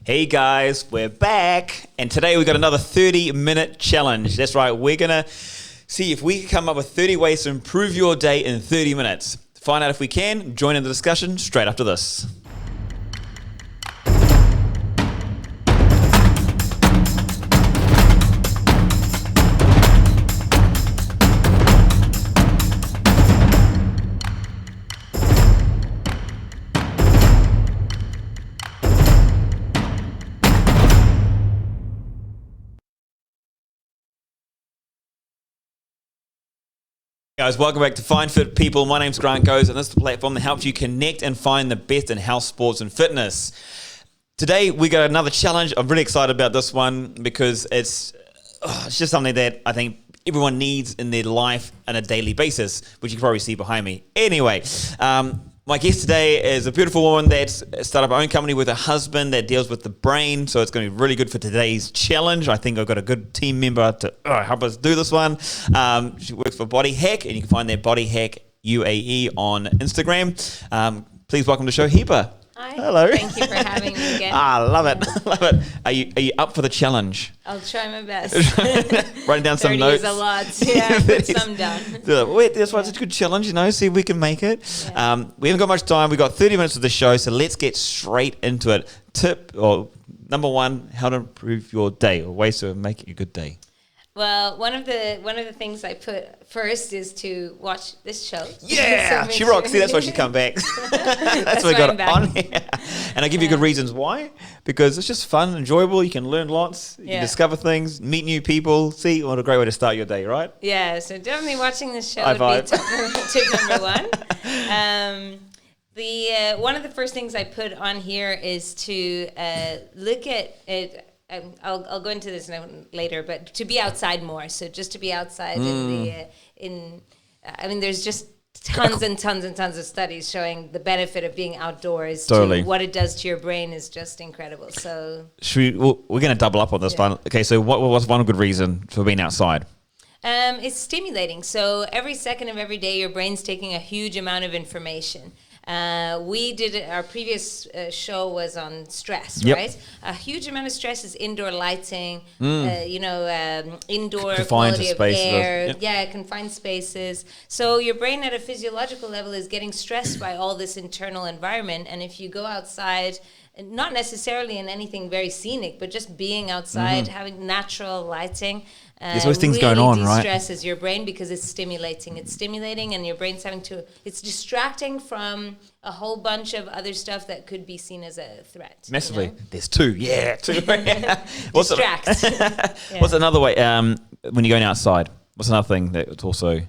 Hey guys, we're back, and today we've got another 30-minute challenge. That's right, we're gonna see if we can come up with 30 ways to improve your day in 30 minutes. To find out if we can, join in the discussion straight after this. Guys, welcome back to Find Fit People. My name's Grant Goes, and this is the platform that helps you connect and find the best in health, sports, and fitness. Today, we got another challenge. I'm really excited about this one because it's just something that I think everyone needs in their life on a daily basis, which you can probably see behind me. Anyway, my guest today is a beautiful woman that's started her own company with her husband that deals with the brain. So it's going to be really good for today's challenge. I think I've got a good team member to help us do this one. She works for Body Hack, and you can find their Body Hack UAE on Instagram. Please welcome to the show, Hiba. Hi. Hello. Thank you for having me again. Love it. Love it. Are you up for the challenge? I'll try my best. Writing down some 30 notes. is a lot. Yeah, put some down. Wait, that's why it's a good challenge, see if we can make it. Yeah. We haven't got much time. We've got 30 minutes of the show, so let's get straight into it. Number one, how to improve your day, or ways to make it a good day. Well, one of the things I put first is to watch this show. Yeah, she rocks. See, that's why she's come back. that's why we got it on here. And I give you good reasons why. Because it's just fun, enjoyable. You can learn lots. You can discover things, meet new people. See, what a great way to start your day, right? Yeah, so definitely watching this show would be tip number one. One of the first things I put on here is to look at it. I'll go into this later, but to be outside more. So just to be outside there's just tons and tons and tons of studies showing the benefit of being outdoors. Totally. To what it does to your brain is just incredible. So we're going to double up on this one. Okay, so what was one good reason for being outside? It's stimulating. So every second of every day, your brain's taking a huge amount of information. We did our previous show was on stress, right? A huge amount of stress is indoor lighting, indoor quality of air, confined spaces. So your brain at a physiological level is getting stressed by all this internal environment. And if you go outside, not necessarily in anything very scenic, but just being outside, having natural lighting, there's always things really going on, right? de-stresses your brain because it's stimulating. It's stimulating, and your brain's it's distracting from a whole bunch of other stuff that could be seen as a threat. Massively. You know? There's two. Distract. What's another way when you're going outside? What's another thing that's also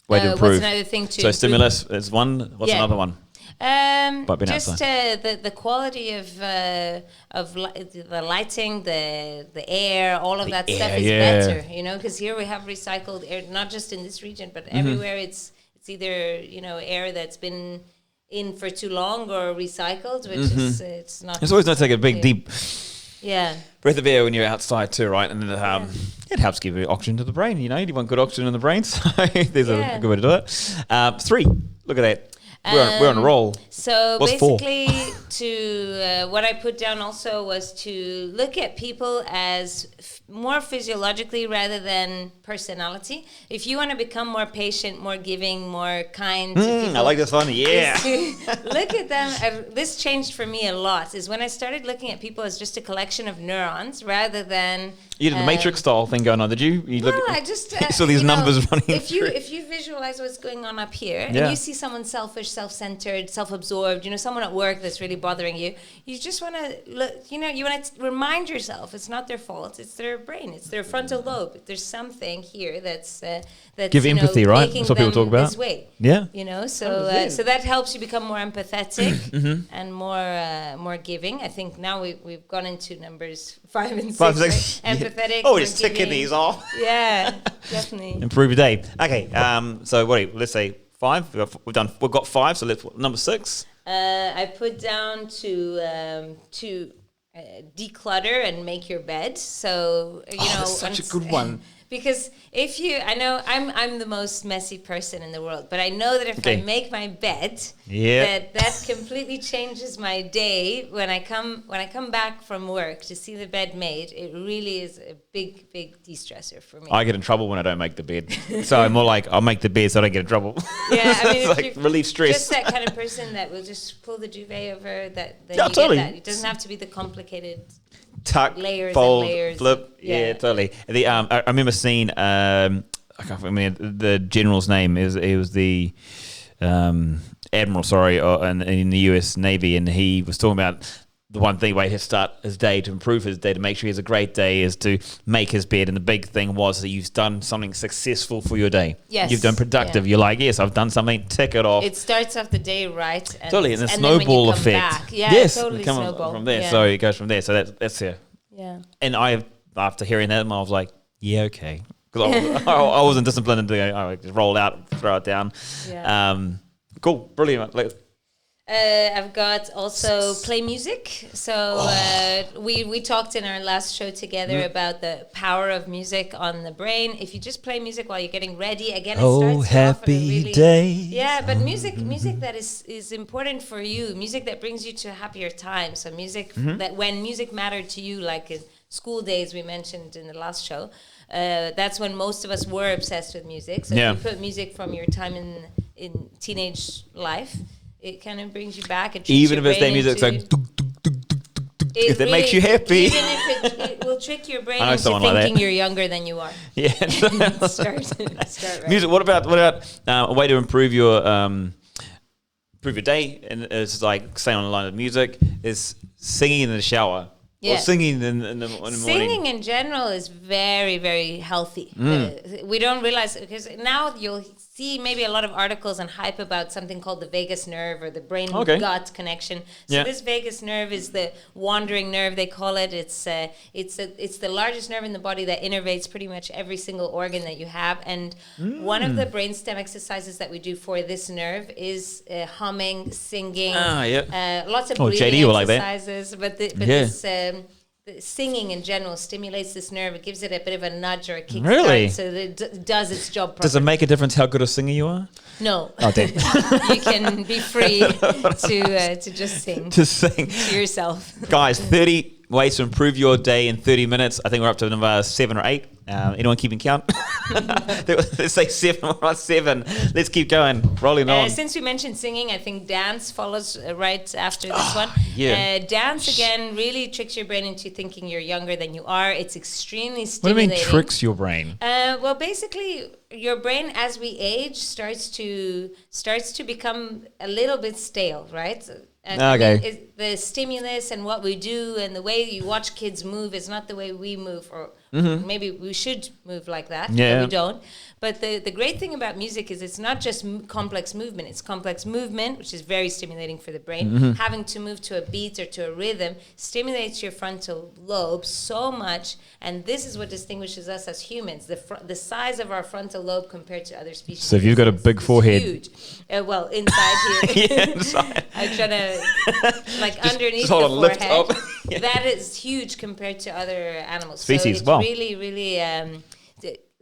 way to improve? What's another thing to So stimulus is one. What's another one? Just the quality of the lighting, the air, all of that stuff is better, because here we have recycled air, not just in this region, but everywhere. It's either air that's been in for too long or recycled, which is it's not. It's always nice to take a big deep breath of air when you're outside too, right? And then it helps give you oxygen to the brain. You want good oxygen in the brain, so there's a good way to do it. 3. Look at that. We're on a roll. So What's basically, what I put down also was to look at people as more physiologically rather than personality. If you want to become more patient, more giving, more kind to people, I like this one. Yeah. Look at them. This changed for me a lot. Is when I started looking at people as just a collection of neurons rather than. You did the Matrix style thing going on, did you? I just saw these numbers running. If you visualize what's going on up here, and you see someone selfish, self-centered, self-absorbed, someone at work that's really bothering you, you just want to look. You want to remind yourself it's not their fault. It's their brain. It's their frontal lobe. There's something here that's give empathy, right? That's what people talk about. This way. Yeah. So that helps you become more empathetic and more giving. I think now we've gone into numbers 5 and 6. 5, 6. Right? Empathetic. Oh, we're just ticking these off. Yeah, definitely. Improve your day. Okay. So let's say 5. We've got 5. So number 6. I put down to declutter and make your bed. So that's such a good one. Because I know I'm the most messy person in the world, but I know that if I make my bed, that completely changes my day. When I come back from work to see the bed made, it really is a big de-stressor for me. I get in trouble when I don't make the bed, so I'm more like I'll make the bed so I don't get in trouble. Yeah, I mean, it's like relieve stress. Just that kind of person that will just pull the duvet over. Then totally. Get that. It doesn't have to be the complicated tuck, layers fold, and layers. flip. Yeah, totally. I remember seeing I can't remember the general's name. He was the admiral, in the U.S. Navy, and he was talking about the one thing way to start his day, to improve his day, to make sure he has a great day, is to make his bed. And the big thing was that you've done something successful for your day. Yes. You've done productive. Yeah. You're like, yes, I've done something, tick it off. It starts off the day right. And totally, and the snowball effect. Back, yeah, yes, totally snowball. From there. Yeah. So it goes from there. So that's here. Yeah. And after hearing that, I was like, yeah, okay. Because I wasn't disciplined to go, just roll out, throw it down. Yeah. Cool, brilliant. I've got also play music. So we talked in our last show together about the power of music on the brain. If you just play music while you're getting ready, again, it starts happy off really, day. Yeah, but music that is important for you. Music that brings you to a happier time. So music that when music mattered to you, like in school days we mentioned in the last show. That's when most of us were obsessed with music. So if you put music from your time in teenage life, it kind of brings you back. Even if it's that music, it's like if it makes you happy. Even if it will trick your brain into thinking you're younger than you are. Yeah. start right. Music. What about a way to improve your day? And it's like staying on the line of music is singing in the shower. Yeah. Or singing in the morning. Singing in general is very, very healthy. We don't realize, because now you'll see maybe a lot of articles and hype about something called the vagus nerve or the brain-gut connection. So this vagus nerve is the wandering nerve, they call it. It's the largest nerve in the body that innervates pretty much every single organ that you have. And one of the brainstem exercises that we do for this nerve is humming, singing, lots of breathing exercises. Like that. But this the singing in general stimulates this nerve. It gives it a bit of a nudge or a kick start so that it does its job properly. Does it make a difference how good a singer you are? No. Oh, damn. You can be free to just sing. To sing. To yourself. Guys, 30 ways to improve your day in 30 minutes. I think we're up to number 7 or 8. Anyone keeping count? Let's say 7. We're on 7. Let's keep going. Rolling on. Since we mentioned singing, I think dance follows right after this one. Yeah. Dance, again, really tricks your brain into thinking you're younger than you are. It's extremely stimulating. What do you mean tricks your brain? Well, basically, your brain, as we age, starts to become a little bit stale, right? I mean, the stimulus and what we do and the way you watch kids move is not the way we move, or maybe we should move like that, but we don't. But the great thing about music is it's not just complex movement. It's complex movement, which is very stimulating for the brain. Having to move to a beat or to a rhythm stimulates your frontal lobe so much, and this is what distinguishes us as humans. The size of our frontal lobe compared to other species. So if you've got a big forehead. Huge. Well, inside here. Inside. I'm trying to, just underneath hold the on, lift forehead. up. That is huge compared to other animals. Species, so it's really, really...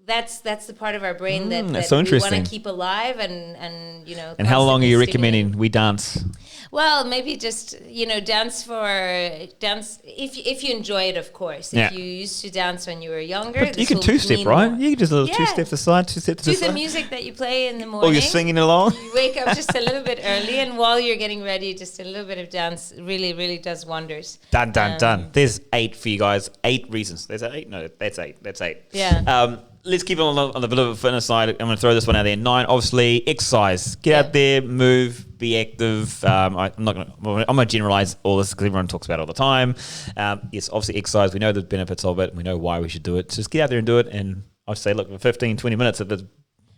That's the part of our brain that so we want to keep alive and you know. And how long are you recommending we dance? Well, maybe just dance if you enjoy it, of course. If you used to dance when you were younger, but you can two-step, right? You can just a little 2 steps aside, 2 steps to the side. Do the music that you play in the morning. Or you're singing along. You wake up just a little bit early, and while you're getting ready, just a little bit of dance really, really does wonders. Done. There's 8 for you guys. 8 reasons. There's 8? No, that's 8. That's 8. Yeah. Let's keep it on the bit of a fitness side. I'm going to throw this one out there. 9, obviously, exercise. Get out there, move, be active. I'm going to generalize all this because everyone talks about it all the time. Yes, obviously, exercise. We know the benefits of it. We know why we should do it. So just get out there and do it. And I'd say, look, for 15, 20 minutes at the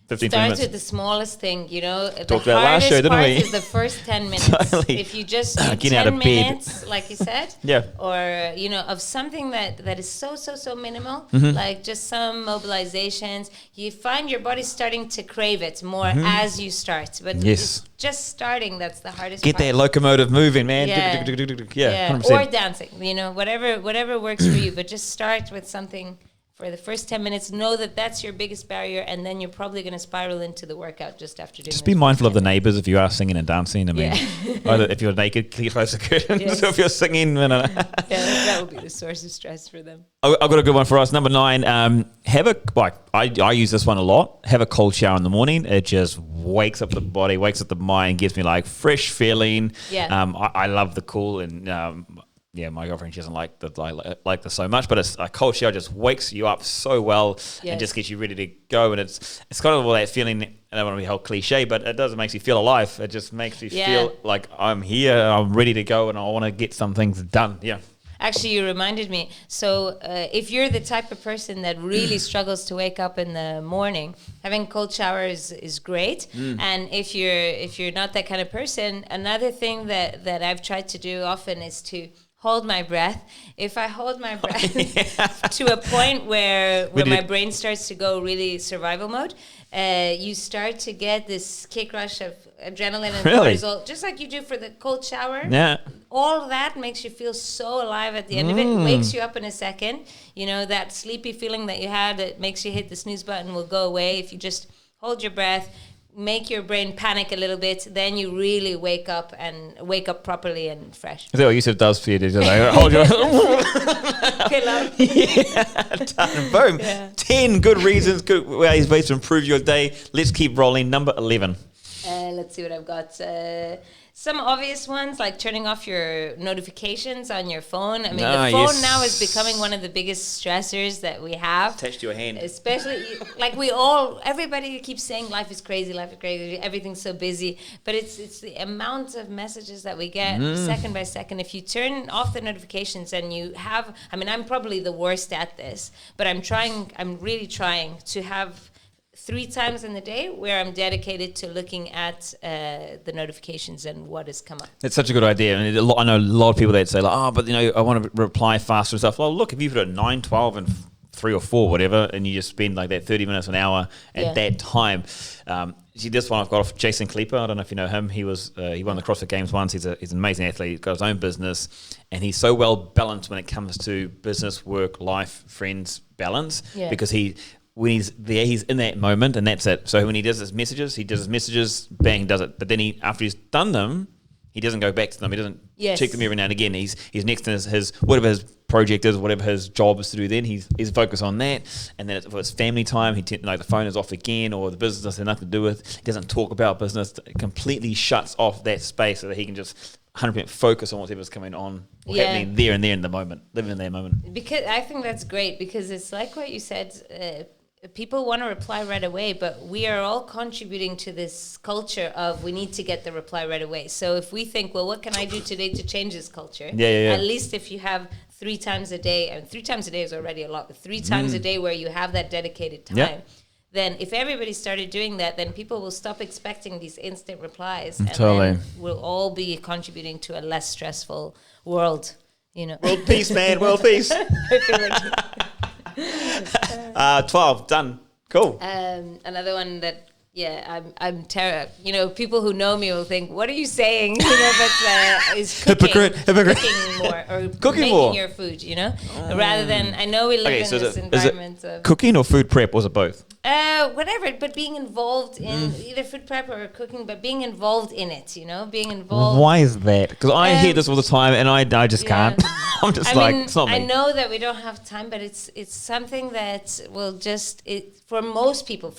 15, 20 minutes. Starts with the smallest thing, the Talked about last show, didn't we? is the first 10 minutes. Totally. If you just do 10 minutes, like you said, or, of something that is so minimal, like just some mobilizations, you find your body starting to crave it more as you start. But it's just starting, that's the hardest part. Get that locomotive moving, man. Yeah. 100%. Or dancing, whatever works for you, but just start with something for the first 10 minutes. Know that that's your biggest barrier, and then you're probably going to spiral into the workout just after doing. Just be mindful of the neighbours if you are singing and dancing. I mean, either if you're naked, close the curtains. Yes. So if you're singing, that would be the source of stress for them. I've got a good one for us. Number 9, I use this one a lot. Have a cold shower in the morning. It just wakes up the body, wakes up the mind, gives me like fresh feeling. Yeah. I love the cool and. My girlfriend, she doesn't like this so much, but it's a cold shower just wakes you up so well and just gets you ready to go. And it's kind of all that feeling. I don't want to be whole cliche, but it does makes you feel alive. It just makes you feel like I'm here, I'm ready to go, and I want to get some things done. Yeah. Actually, you reminded me. So if you're the type of person that really struggles to wake up in the morning, having cold showers is great. And if you're not that kind of person, another thing that I've tried to do often is to hold my breath. If I hold my breath to a point where my brain starts to go really survival mode, you start to get this kick rush of adrenaline and cortisol, just like you do for the cold shower. Yeah. All of that makes you feel so alive at the end of it. It wakes you up in a second. You know, that sleepy feeling that you had, it makes you hit the snooze button will go away if you just hold your breath, make your brain panic a little bit, then you really wake up properly and fresh. Is that what Yusuf does for you? Just like, hold your Okay, love. Done. Boom. Yeah. 10 good reasons, good ways to improve your day. Let's keep rolling. Number 11. Let's see what I've got. Some obvious ones, like turning off your notifications on your phone. I mean, the phone now is becoming one of the biggest stressors that we have. Attached to your hand. Especially, like everybody keeps saying life is crazy, everything's so busy. But it's the amount of messages that we get second by second. If you turn off the notifications and I'm probably the worst at this, but I'm really trying to have 3 times in the day where I'm dedicated to looking at the notifications and what has come up. It's such a good idea. And I know a lot of people that say, but I want to reply faster and stuff. Well, look, if you put it at 9, 12 and 3 or 4, whatever, and you just spend like that 30 minutes, an hour at that time. See, this one I've got off Jason Kleeper. I don't know if you know him. He won the CrossFit Games once. He's an amazing athlete. He's got his own business, and he's so well balanced when it comes to business, work, life, friends, balance, because when he's there, he's in that moment, and that's it. So when he does his messages, bang, does it. But then after he's done them, he doesn't go back to them. He doesn't check them every now and again. He's next to his whatever his project is, whatever his job is to do. Then he's focused on that. And then if it's family time, the phone is off again, or the business has nothing to do with. He doesn't talk about business. It completely shuts off that space so that he can just 100% focus on whatever's coming on or happening there and there in the moment, living in that moment. Because I think that's great, because it's like what you said. People want to reply right away, but we are all contributing to this culture of we need to get the reply right away. So if we think, well, what can I do today to change this culture? At least if you have 3 times a day, and 3 times a day is already a lot, but 3 times a day where you have that dedicated time, then if everybody started doing that, then people will stop expecting these instant replies. And then we'll all be contributing to a less stressful world, World peace, man, world peace. I feel like 12, done. Cool. Another one that, I'm terrible. People who know me will think, what are you saying? But is cooking. Hypocrite. Cooking more, or cooking making more. your food, rather than, I know we live in this environment of cooking or food prep, or was it both? Whatever, but being involved in either food prep or cooking, but being involved in it, being involved. Why is that? Because I hear this all the time, and I just can't. I'm just it's not me. I know that we don't have time, but it's something that will for most people,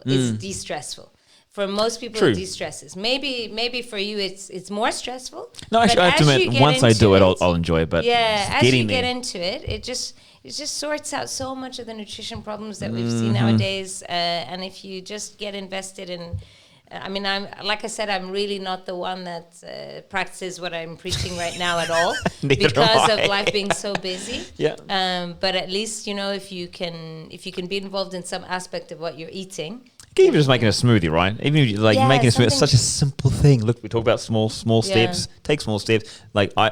it's de-stressful. For most people, it de-stresses. Maybe for you, it's more stressful. No, actually, I have to admit, once I do it, I'll enjoy it. But as you get into it, it just sorts out so much of the nutrition problems that we've seen nowadays. And if you just get invested in, I'm really not the one that practices what I'm preaching right now at all because of life being so busy. But at least if you can be involved in some aspect of what you're eating. Even just making a smoothie, right? Even if making a smoothie, it's such a simple thing. Look, we talk about small steps. Take small steps. Like I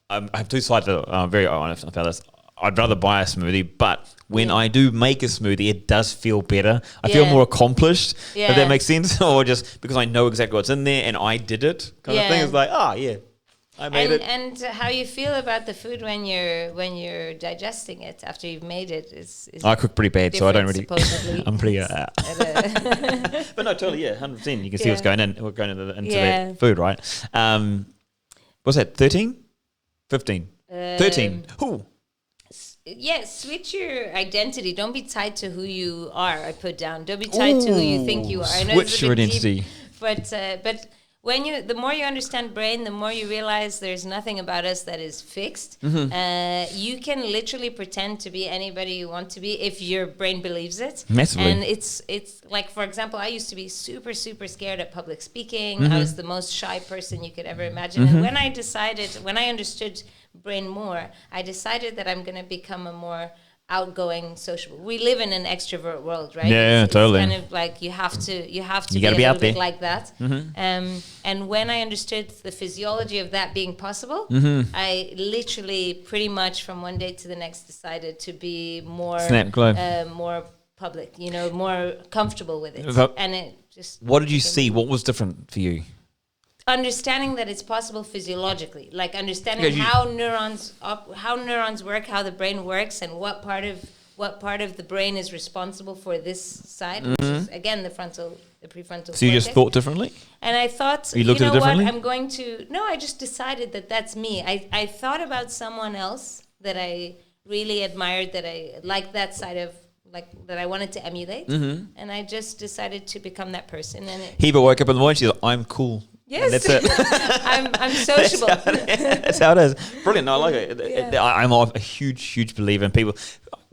have 2 sides that I'm very honest about this. I'd rather buy a smoothie, but when I do make a smoothie, it does feel better. I feel more accomplished, if that makes sense. Or just because I know exactly what's in there and I did it kind of thing. It's like, I made it. And how you feel about the food when you're digesting it after you've made it is I cook pretty bad, so I don't really. Supposedly. I'm pretty. But no, totally, 100%. You can see what's going into that food, right? What's that? 13, 15, 13. Ooh. Yeah, switch your identity. Don't be tied to who you are. I put down. Don't be tied to who you think you are. I know switch your identity. Deep, but when the more you understand brain, the more you realize there's nothing about us that is fixed. Mm-hmm. You can literally pretend to be anybody you want to be if your brain believes it. Massively. And it's like, for example, I used to be super, super scared at public speaking. I was the most shy person you could ever imagine. And when I understood brain more, I decided that I'm going to become a more outgoing, sociable. We live in an extrovert world, right? Yeah, totally. It's kind of like you have to You be gotta a be little out there. bit like that. And when I understood the physiology of that being possible, I literally pretty much from one day to the next decided to be more more public, more comfortable with it. And it just. What did you see? What was different for you? Understanding that it's possible physiologically, like understanding how neurons work, how the brain works, and what part of the brain is responsible for this side, which is again the prefrontal. So you just thought differently? And I thought, you looked at it differently? I just decided that that's me. I thought about someone else that I really admired, that I liked that side of, like, that I wanted to emulate, and I just decided to become that person. And Hiba woke up in the morning, she's like, I'm cool. Yes, and that's it. I'm sociable. That's how it is. Brilliant. No, I like it. I'm a huge believer in people.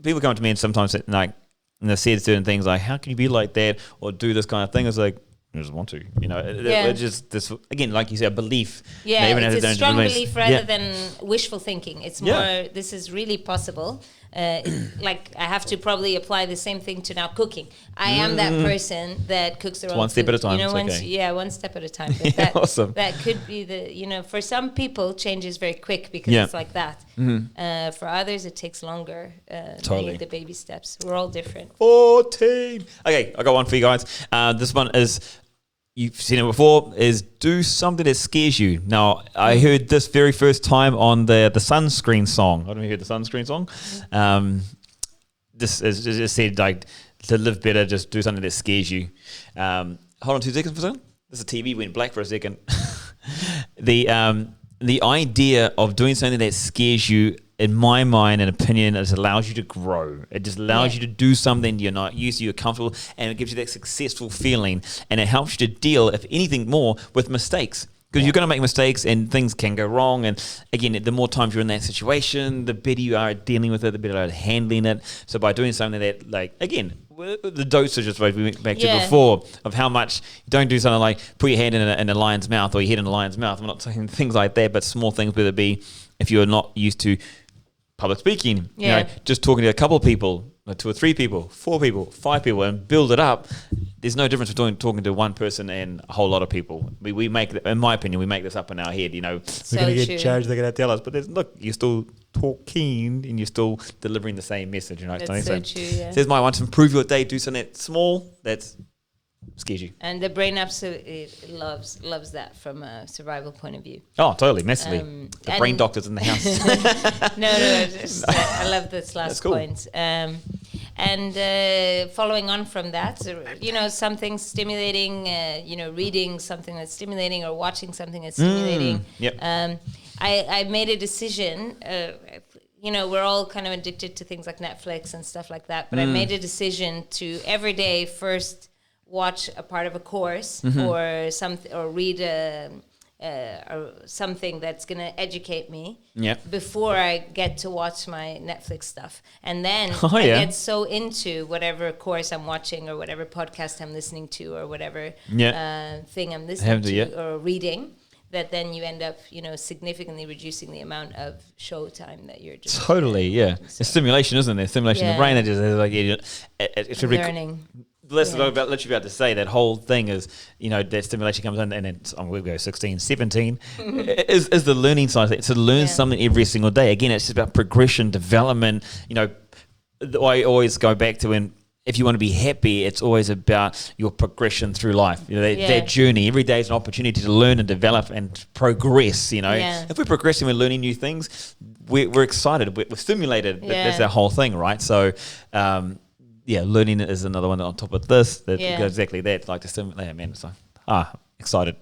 People come to me and sometimes like, they say certain things like, "How can you be like that?" or "Do this kind of thing." It's like, I just want to, It's just this again, like you said, a belief. Yeah, it's a strong belief rather than wishful thinking. It's more, this is really possible. Like, I have to probably apply the same thing to now cooking. I am that person that cooks their own one step food. at a time. One step at a time. But that, awesome. That could be for some people, change is very quick because it's like that. For others, it takes longer. Totally. The baby steps. We're all different. 14. Okay, I got one for you guys. This one is, you've seen it before, is do something that scares you. Now, I heard this very first time on the sunscreen song. I don't know if you heard the sunscreen song. This is just said, like, to live better, just do something that scares you. Hold on 2 seconds for a second. This is TV, went black for a second. The idea of doing something that scares you, in my mind and opinion, it allows you to grow. It just allows you to do something you're not used to, you're comfortable, and it gives you that successful feeling. And it helps you to deal, if anything more, with mistakes. Because you're going to make mistakes and things can go wrong. And again, the more times you're in that situation, the better you are at dealing with it, the better you are at handling it. So by doing something that, like, again, the dosage is what we went back to before, of how much, you don't do something like put your hand in a lion's mouth or your head in a lion's mouth. I'm not saying things like that, but small things, whether it be if you're not used to public speaking, just talking to a couple of people, like 2 or 3 people, 4 people, 5 people, and build it up. There's no difference between talking to one person and a whole lot of people. We make, in my opinion, we make this up in our head. We're going to get charged, they're going to tell us, but look, you're still talking and you're still delivering the same message. That's so true. Yeah. Says my one, to improve your day, do something that's small, that's scares you. And the brain absolutely loves that from a survival point of view. Oh, totally, massively. The brain doctors in the house. No, I love this last point. And following on from that, something stimulating, reading something that's stimulating or watching something that's stimulating. I made a decision. We're all kind of addicted to things like Netflix and stuff like that. But I made a decision to every day first watch a part of a course or something, or read or something that's going to educate me before I get to watch my Netflix stuff. And then I get so into whatever course I'm watching or whatever podcast I'm listening to or whatever thing I'm listening to or reading, that then you end up, significantly reducing the amount of show time that you're just totally, So. It's stimulation, isn't there? Stimulation of the brain. It's learning. That's what I was literally about to say. That whole thing is, that stimulation comes in, and then we'll go 16, 17, is the learning side. It's to learn something every single day. Again, it's just about progression, development. I always go back to when if you want to be happy, it's always about your progression through life. You know, that journey. Every day is an opportunity to learn and develop and progress. You know, if we're progressing, we're learning new things. We're excited. We're stimulated. That's our whole thing, right? So, learning is another one on top of this. That goes exactly that. Like to stimulate, man. It's like, excited.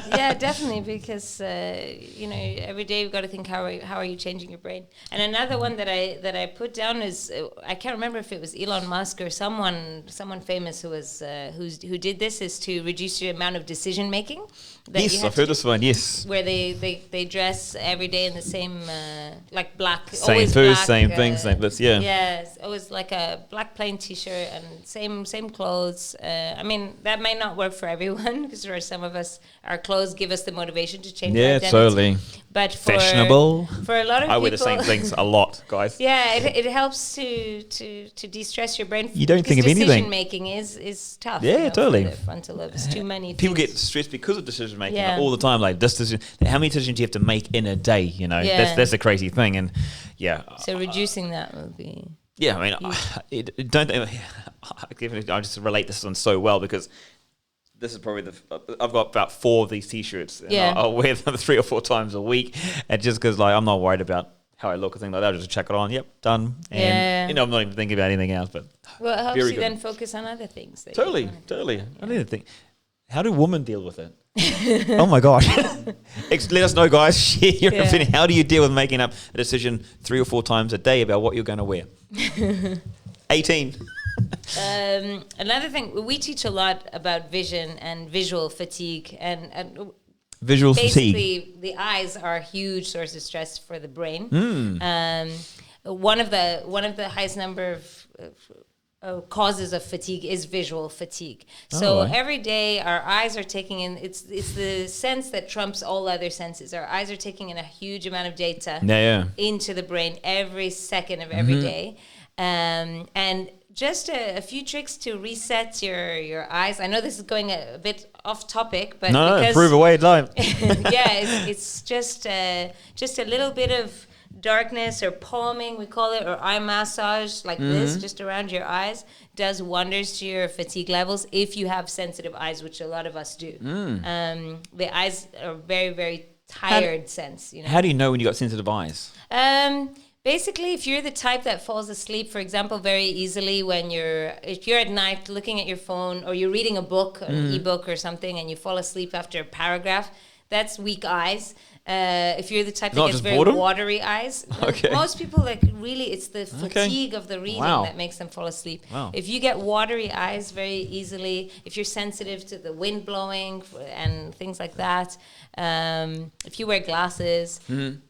Yeah, definitely, because every day you've got to think how are you changing your brain. And another one that I put down is I can't remember if it was Elon Musk or someone famous who did this, is to reduce your amount of decision making. Yes, I've heard this one. Yes, where they dress every day in the same like black, same always food, black, same things, same this. Yeah, it's always like a black plain t-shirt and same clothes. I mean, that might not work for everyone, because for some of us, our clothes give us the motivation to change our identity. Totally. But fashionable. For a lot of people, I wear the same things a lot, guys. Yeah, it helps to de-stress your brain. You don't think of anything. Decision making is tough. Yeah, totally. The frontal lobe is too many. People get stressed because of decision making all the time. Like this decision, how many decisions do you have to make in a day? You know, that's the crazy thing. And so reducing that would be. Yeah, I mean, I just relate this one so well, because this is probably I've got about 4 of these t-shirts, and I'll wear them 3 or 4 times a week, and just because like I'm not worried about how I look or things like that, I'll just check it on. Yep, done. And I'm not even thinking about anything else. But it helps you then focus on other things. Totally. I need to think. How do women deal with it? Oh my gosh! Let us know, guys. Share your opinion. How do you deal with making up a decision 3 or 4 times a day about what you're going to wear? 18. Another thing, we teach a lot about vision and visual fatigue, and visual basically fatigue. The eyes are a huge source of stress for the brain. One of the highest number of causes of fatigue is visual fatigue. So every day our eyes are taking in, it's the sense that trumps all other senses. Our eyes are taking in a huge amount of data into the brain every second of every day. And just a few tricks to reset your eyes. I know this is going a bit off topic, but no, prove away, live. It's just a little bit of darkness or palming, we call it, or eye massage like this, just around your eyes, does wonders to your fatigue levels if you have sensitive eyes, which a lot of us do. The eyes are very, very tired sense. You know? How do you know when you got sensitive eyes? Basically, if you're the type that falls asleep, for example, very easily if you're at night looking at your phone, or you're reading a book, an ebook or something, and you fall asleep after a paragraph, that's weak eyes. If you're the type that gets very watery eyes, most people really, it's the fatigue of the reading that makes them fall asleep. If you get watery eyes very easily, if you're sensitive to the wind blowing and things like that, if you wear glasses,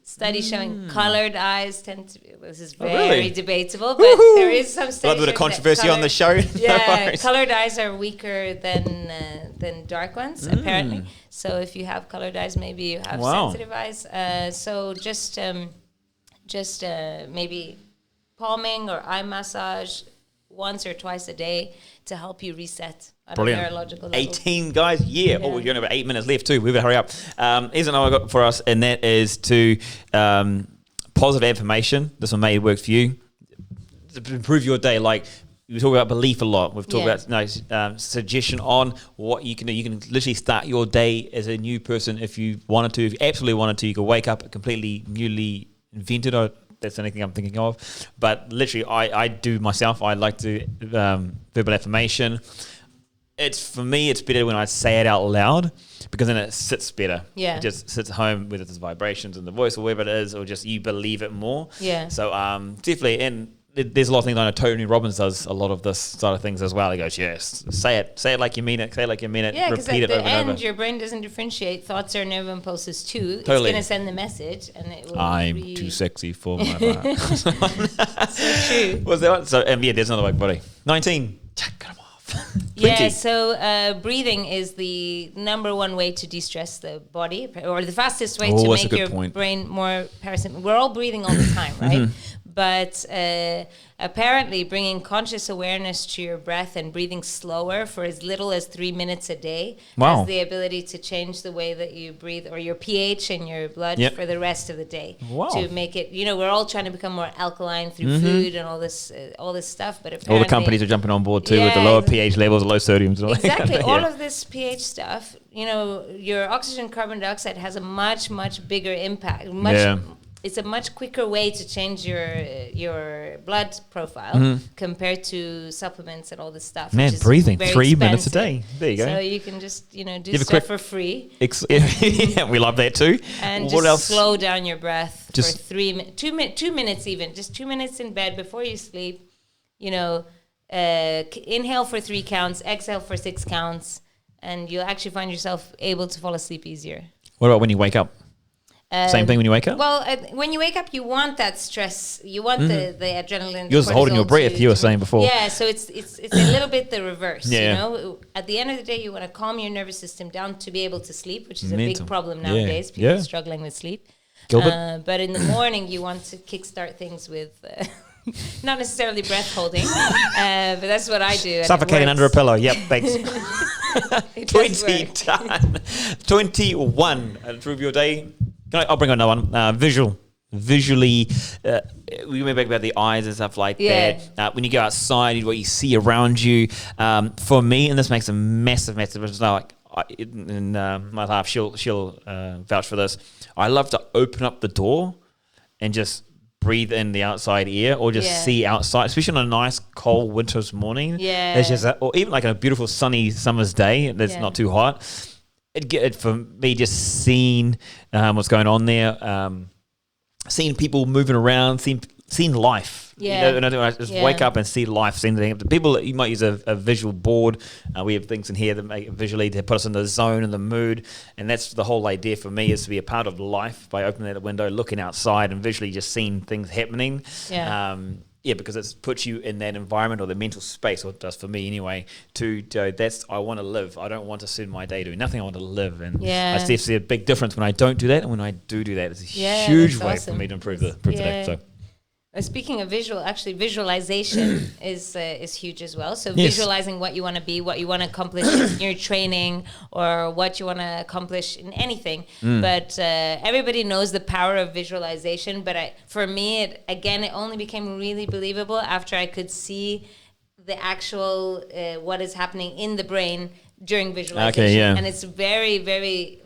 studies showing colored eyes tend to be, this is very debatable, but there is some studies. A little bit of controversy on the show. Yeah, colored eyes are weaker than dark ones, apparently. So if you have colored eyes, maybe you have sensitive eyes. So just maybe palming or eye massage once or twice a day to help you reset at a neurological level. 18 guys, we're going to have 8 minutes left too. We better hurry up. Here's another I got for us, and that is to positive affirmation. This one may work for you to improve your day. Like we talk about belief a lot. We've talked about suggestion on what you can do. You can literally start your day as a new person if you wanted to. If you absolutely wanted to, you could wake up completely newly invented. That's the only thing I'm thinking of. But literally, I do myself. I like to verbal affirmation. For me, it's better when I say it out loud, because then it sits better. Yeah. It just sits at home, whether it's vibrations in the voice or whatever it is, or just you believe it more. Yeah. So definitely, and there's a lot of things I know Tony Robbins does a lot of this sort of things as well. He goes, yes, say it like you mean it, say it like you mean it, repeat it over and over. Yeah, because at the end, your brain doesn't differentiate. Thoughts are nerve impulses too. Totally. It's going to send the message, and it will I'm too sexy for my heart. So true. Was that one? So, there's another one, buddy. 19. Cut them off. 20. So breathing is the number one way to de-stress the body, or the fastest way to make your brain more parasympathetic. We're all breathing all the time, right? But apparently bringing conscious awareness to your breath and breathing slower for as little as 3 minutes a day has the ability to change the way that you breathe, or your pH in your blood for the rest of the day. To make it, we're all trying to become more alkaline through food and all this stuff. But apparently, all the companies are jumping on board too with the lower pH levels, low sodiums. Exactly. All of this pH stuff, your oxygen, carbon dioxide has a much, much bigger impact. It's a much quicker way to change your blood profile compared to supplements and all this stuff. Man, breathing 3 minutes a day. There you go. So you can just do stuff for free. We love that too. And what just else? Slow down your breath for 2 minutes even. Just 2 minutes in bed before you sleep. Inhale for 3 counts, exhale for 6 counts, and you'll actually find yourself able to fall asleep easier. What about when you wake up? Same thing when you wake up? Well, when you wake up, you want that stress. You want the adrenaline. You're holding your breath, you were saying before. Yeah, so it's a little bit the reverse, At the end of the day, you want to calm your nervous system down to be able to sleep, which is a big problem nowadays. People struggling with sleep. But in the morning, you want to kickstart things with... not necessarily breath holding, but that's what I do. Suffocating under a pillow. Yep, thanks. 20 done. 21 through your day. I'll bring on another one. Visually, we went back about the eyes and stuff like that. When you go outside, what you see around you. For me, and this makes a massive difference. My half, she'll vouch for this. I love to open up the door and just breathe in the outside air, or just see outside, especially on a nice cold winter's morning. It's just or even like a beautiful sunny summer's day that's not too hot. It for me, just seeing what's going on there, seeing people moving around, seeing life. Just wake up and see life. Seeing the people, you might use a visual board. We have things in here that make it visually to put us in the zone and the mood, and that's the whole idea for me, is to be a part of life by opening the window, looking outside, and visually just seeing things happening. Because it puts you in that environment or the mental space, or it does for me anyway, I want to live. I don't want to spend my day doing nothing. I want to live. And I see a big difference when I don't do that and when I do that. It's a huge way for me to improve the day. So. Speaking of visualization is huge as well. So visualizing what you want to be, what you want to accomplish in your training, or what you want to accomplish in anything. But everybody knows the power of visualization. But for me, it only became really believable after I could see the actual what is happening in the brain during visualization. And it's very, very...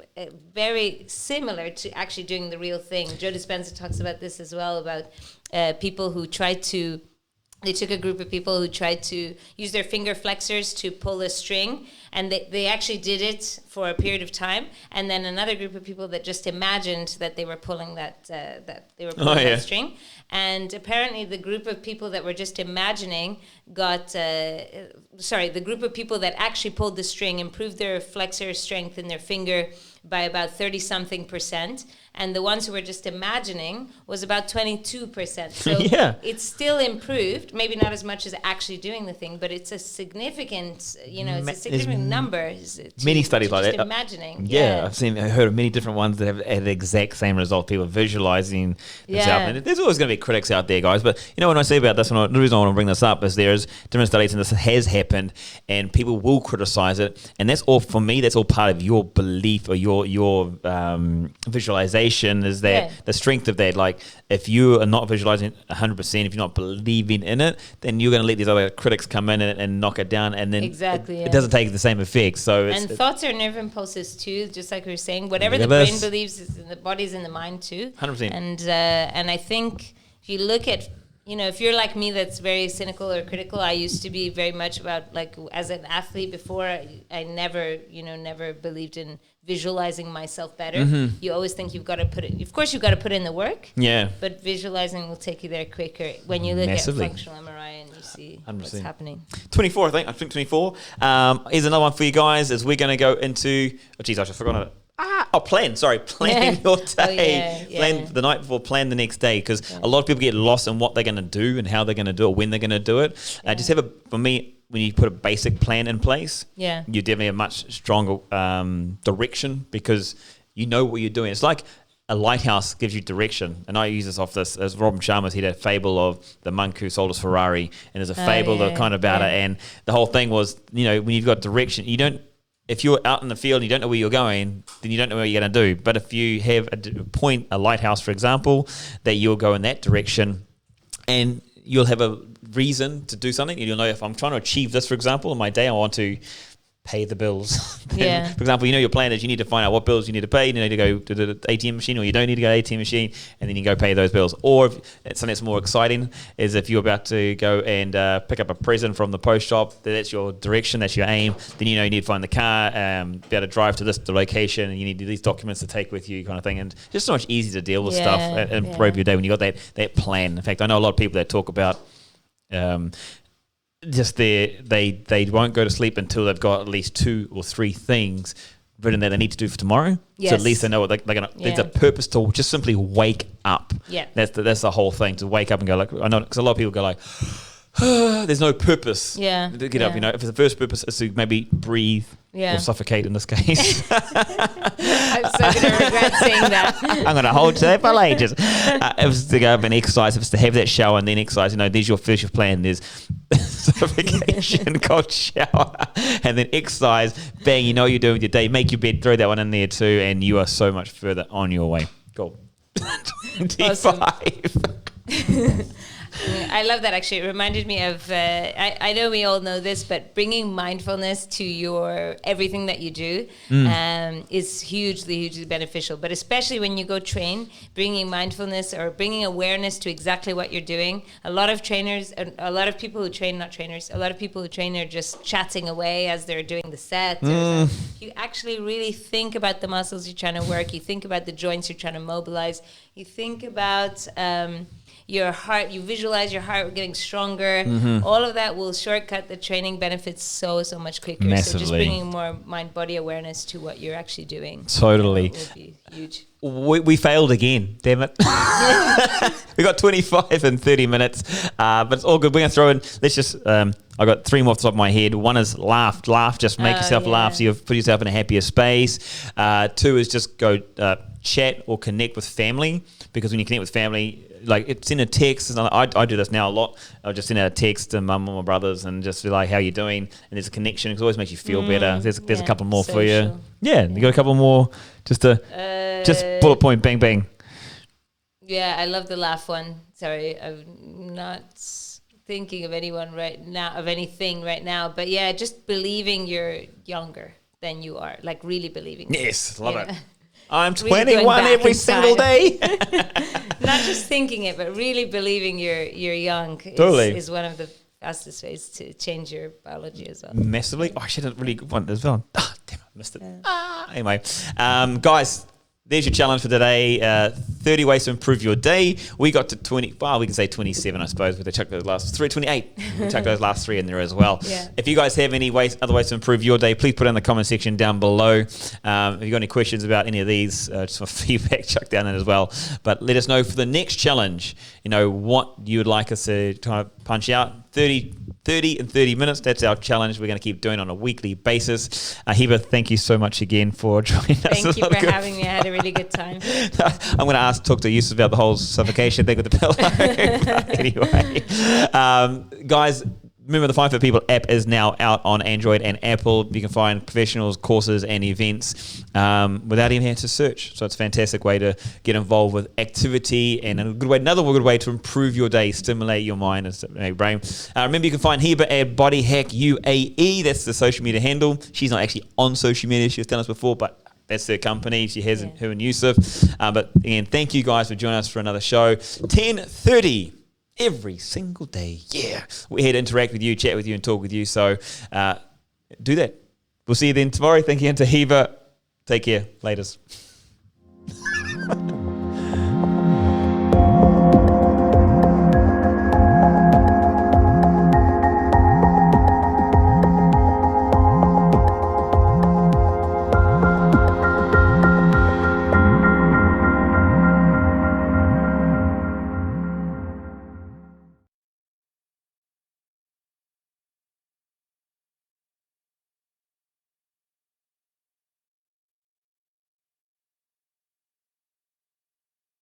very similar to actually doing the real thing. Joe Dispenza talks about this as well, about people who they took a group of people who tried to use their finger flexors to pull a string, and they actually did it for a period of time, and then another group of people that just imagined that they were pulling that string. And apparently the group of people that were just imagining the group of people that actually pulled the string improved their flexor strength in their finger by about 30-something%, and the ones who were just imagining was about 22%. So it's still improved, maybe not as much as actually doing the thing, but it's a significant, it's a significant number. Many studies like that. Imagining. I've heard of many different ones that have had the exact same result. People visualizing themselves. And there's always going to be critics out there, guys. But when I say about this, the reason I want to bring this up is there's different studies, and this has happened, and people will criticize it. And that's all, for me, that's all part of your belief or your visualization, is that the strength of that. Like, if you are not visualizing 100%, if you're not believing in it, then you're going to let these other critics come in and knock it down, and then it doesn't take the same effect. So thoughts are nerve impulses too, just like we were saying. Whatever the brain believes is in the body's in the mind too. 100%. And I think if you look at, if you're like me, that's very cynical or critical. I used to be very much about, like, as an athlete before, I never believed in visualizing myself better. You always think you've got to put in the work. But visualizing will take you there quicker when you look at functional MRI and you see 100%. What's happening. 24, I think 24. Here's another one for you guys, is we're going to go into, I just forgot it. Plan your day. Plan the night before, plan the next day, because a lot of people get lost in what they're going to do and how they're going to do it, when they're going to do it. Just have for me, when you put a basic plan in place, you definitely have much stronger direction, because you know what you're doing. It's like a lighthouse gives you direction. And I use this off this, as Robin Sharma's, he had a fable of the monk who sold his Ferrari, and there's a fable that kind of about it. And the whole thing was, when you've got direction, if you're out in the field and you don't know where you're going, then you don't know what you're going to do. But if you have a lighthouse, for example, that you'll go in that direction, and you'll have a reason to do something. You'll know, if I'm trying to achieve this, for example, in my day, I want to pay the bills. Then, for example, your plan is you need to find out what bills you need to pay. You need to go to the ATM machine, or you don't need to go to the ATM machine, and then you go pay those bills. Or if something that's more exciting is if you're about to go and pick up a present from the post shop, that's your direction, that's your aim. Then you need to find the car, be able to drive to the location, and you need these documents to take with you, kind of thing. And just so much easier to deal with stuff and improve your day when you got that plan. In fact, I know a lot of people that talk about just they won't go to sleep until they've got at least 2 or 3 things written that they need to do for tomorrow. Yes. So at least they know what they're gonna. There's a purpose to just simply wake up. Yeah, that's the whole thing, to wake up and go, like, I know, because a lot of people go like, there's no purpose. Yeah, to get up. If the first purpose is to maybe breathe. Or suffocate in this case. I'm so going to regret saying that. I'm going to hold to that for ages. If it's to go up and exercise, if it's to have that shower and then exercise, there's your first plan. There's suffocation, cold shower, and then exercise. Bang, you know what you're doing with your day. Make your bed, throw that one in there too, and you are so much further on your way. Cool. 25. I love that, actually. It reminded me of, I know we all know this, but bringing mindfulness to your everything that you do is hugely beneficial. But especially when you go train, bringing mindfulness or bringing awareness to exactly what you're doing. A lot of trainers, a lot of people who train, not trainers, a lot of people who train are just chatting away as they're doing the set. You actually really think about the muscles you're trying to work. You think about the joints you're trying to mobilize. You think about your heart, you visualize your heart getting stronger. All of that will shortcut the training benefits so much quicker. Massively. So just bringing more mind-body awareness to what you're actually doing. Totally. Will be huge. We failed again, damn it. We got 25 and 30 minutes, but it's all good. We're going to throw in, let's just, I got 3 more off the top of my head. 1 is laugh, just make yourself laugh, so you put yourself in a happier space. 2 is just go chat or connect with family, because when you connect with family, like, it's in a text. I do this now a lot. I'll just send a text to mum or my brothers and just be like, how you doing? And there's a connection. It always makes you feel better. There's a couple more for you. Yeah, you got a couple more just bullet point, bang, bang. Yeah, I love the laugh one. Sorry, I'm not thinking of anything right now. But yeah, just believing you're younger than you are. Like, really believing. Yes, love it. I'm 21 every single day. Not just thinking it, but really believing you're young is one of the fastest ways to change your biology as well. Massively. Oh, I should have really good one as well. Damn, I missed it. Anyway, guys, there's your challenge for today. 30 ways to improve your day. We got to 20. Well, we can say 27, I suppose. But they chucked those last 3, 28. We chucked those last 3 in there as well. Yeah. If you guys have any other ways to improve your day, please put it in the comment section down below. If you've got any questions about any of these, just for feedback, chuck down in as well. But let us know for the next challenge, what you would like us to kind of punch out. 30 and 30 minutes. That's our challenge. We're going to keep doing on a weekly basis. Hiba, thank you so much again for joining us. Thank you for having me. I had a really good time. I'm going to talk to Yusuf about the whole suffocation thing with the pillow. Anyway, guys, remember the Fine Fit People app is now out on Android and Apple. You can find professionals, courses, and events without even having to search. So it's a fantastic way to get involved with activity, and another good way to improve your day, stimulate your mind and stimulate your brain. Remember, you can find Hiba at Body Hack UAE. That's the social media handle. She's not actually on social media. She's done us before, but that's their company. She has her and Yusuf. But again, thank you guys for joining us for another show. 10:30. Every single day. Yeah. We're here to interact with you, chat with you, and talk with you. So do that. We'll see you then tomorrow. Thank you again to Hiba. Take care. Laters.